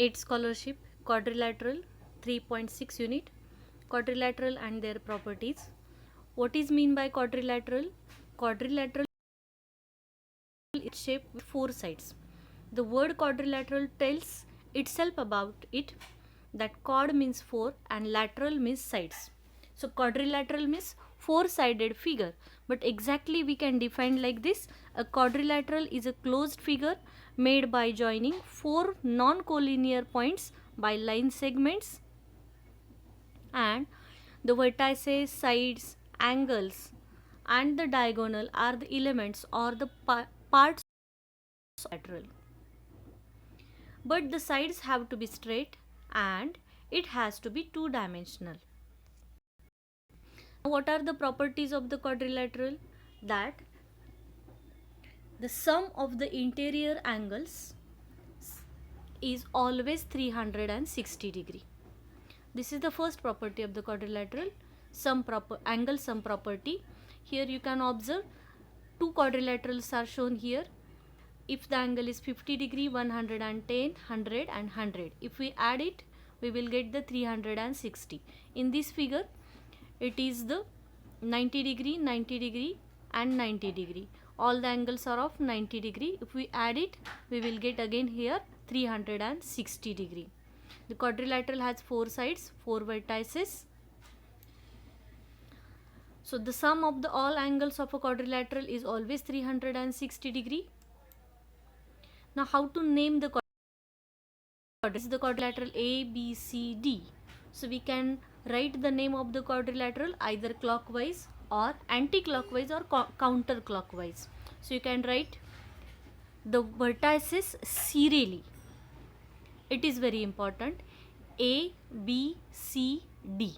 8 scholarship, quadrilateral 3.6 unit, quadrilateral and their properties. What is mean by quadrilateral? Quadrilateral is shaped with 4 sides. The word quadrilateral tells itself about it, that quad means 4 and lateral means sides. So quadrilateral means 4-sided figure, but exactly we can define like this: a quadrilateral is a closed figure made by joining 4 non-collinear points by line segments, and the vertices, sides, angles and the diagonal are the elements or the parts of lateral. But the sides have to be straight and it has to be two-dimensional. What are the properties of the quadrilateral? That the sum of the interior angles is always 360 degree. This is the first property of the quadrilateral, angle sum property. Here you can observe two quadrilaterals are shown here. If the angle is 50 degree, 110, 100 and 100. If we add it, we will get the 360. In this figure, it is the 90 degree, 90 degree and 90 degree. All the angles are of 90 degree. If we add it, we will get again here 360 degree. The quadrilateral has 4 sides, 4 vertices. So the sum of the all angles of a quadrilateral is always 360 degree. Now how to name the quadrilateral? This is the quadrilateral A, B, C, D. So we can write the name of the quadrilateral either clockwise or anti-clockwise or counterclockwise. So you can write the vertices serially. It is very important. A, B, C, D.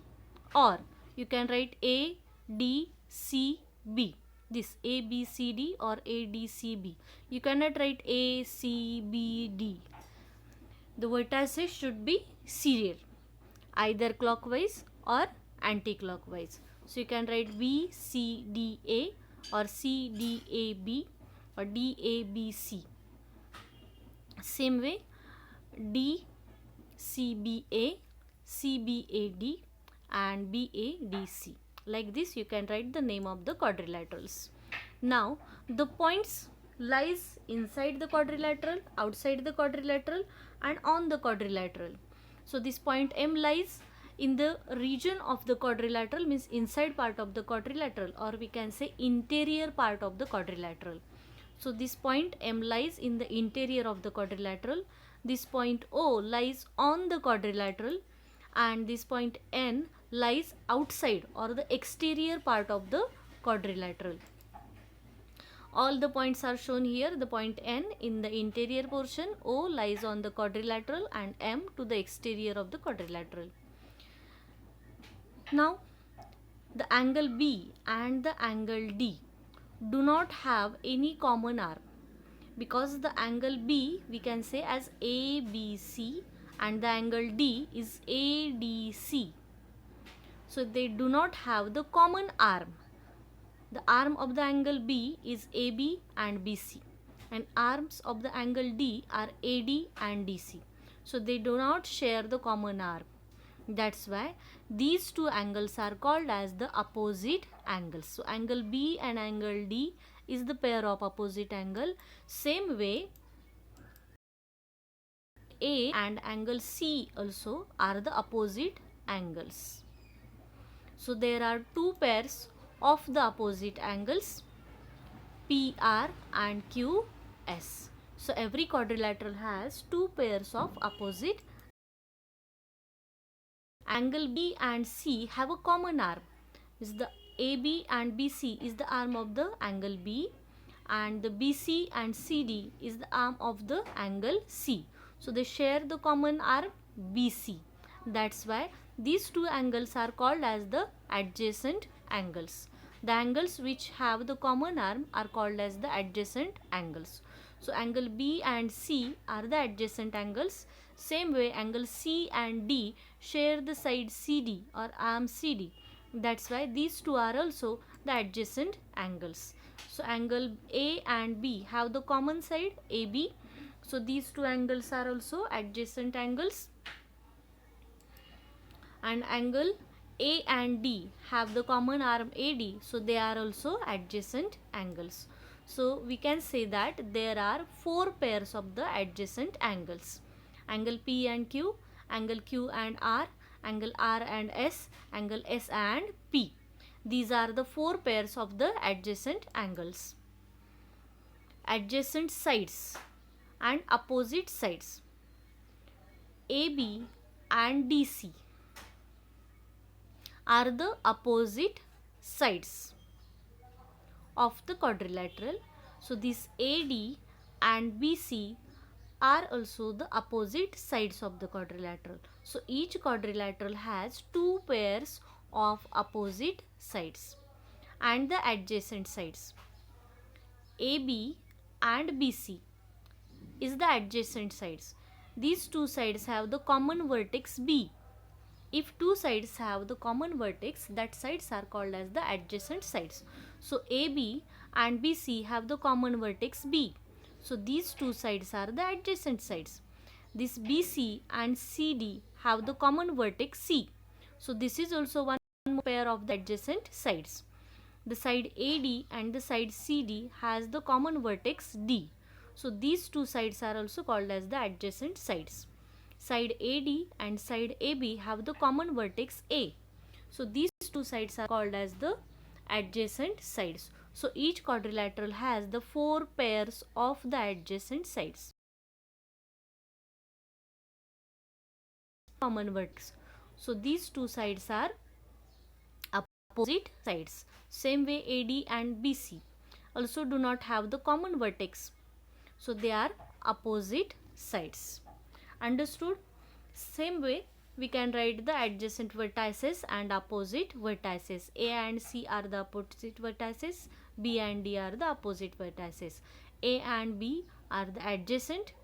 Or you can write A, D, C, B. This A, B, C, D or A, D, C, B. You cannot write A, C, B, D. The vertices should be serial, either clockwise or anti-clockwise. So you can write B, C, D, A or C, D, A, B or D, A, B, C. Same way, D, C, B, A, C, B, A, D and B, A, D, C. Like this you can write the name of the quadrilaterals. Now the points lies inside the quadrilateral, outside the quadrilateral and on the quadrilateral. So this point M lies in the region of the quadrilateral, means inside part of the quadrilateral, or we can say interior part of the quadrilateral. So this point M lies in the interior of the quadrilateral. This point O lies on the quadrilateral and this point N lies outside or the exterior part of the quadrilateral. All the points are shown here. The point N in the interior portion, O lies on the quadrilateral and M to the exterior of the quadrilateral. Now the angle B and the angle D do not have any common arm, because the angle B we can say as ABC and the angle D is ADC. So they do not have the common arm. The arm of the angle B is AB and BC and arms of the angle D are AD and DC. So they do not share the common arm. That's why these two angles are called as the opposite angles. So angle B and angle D is the pair of opposite angle. Same way A and angle C also are the opposite angles. So there are two pairs of the opposite angles, PR and QS. So every quadrilateral has two pairs of opposite. Angle B and C have a common arm. Is the AB and BC is the arm of the angle B and the BC and CD is the arm of the angle C. So they share the common arm BC. That's why these two angles are called as the adjacent angles. The angles which have the common arm are called as the adjacent angles. So angle B and C are the adjacent angles. Same way angle C and D share the side CD or arm CD. That's why these two are also the adjacent angles. So angle A and B have the common side AB. So these two angles are also adjacent angles. And angle A and D have the common arm AD, so they are also adjacent angles. So we can say that there are four pairs of the adjacent angles: angle P and Q, angle Q and R, angle R and S, angle S and P. These are the four pairs of the adjacent angles. Adjacent sides and opposite sides: AB and DC are the opposite sides of the quadrilateral. So these AD and BC are also the opposite sides of the quadrilateral. So each quadrilateral has two pairs of opposite sides and the adjacent sides. AB and BC is the adjacent sides. These two sides have the common vertex B. If two sides have the common vertex, that sides are called as the adjacent sides. So AB and BC have the common vertex B. So these two sides are the adjacent sides. This BC and CD have the common vertex C. So this is also one more pair of the adjacent sides. The side AD and the side CD has the common vertex D. So these two sides are also called as the adjacent sides. Side AD and side AB have the common vertex A. So these two sides are called as the adjacent sides. So each quadrilateral has the four pairs of the adjacent sides. Common vertex. So these two sides are opposite sides. Same way AD and BC also do not have the common vertex. So they are opposite sides. Understood? Same way we can write the adjacent vertices and opposite vertices. A and C are the opposite vertices, B and D are the opposite vertices. A and B are the adjacent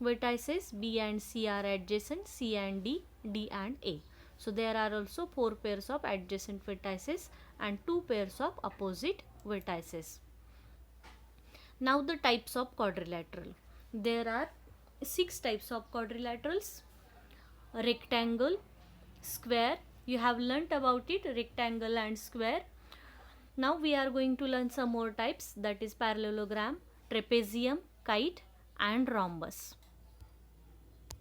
vertices, B and C are adjacent, C and D, D and A. So there are also four pairs of adjacent vertices and two pairs of opposite vertices. Now the types of quadrilateral. There are 6 types of quadrilaterals: rectangle, square. You have learnt about it, rectangle and square. Now we are going to learn some more types, that is parallelogram, trapezium, kite and rhombus.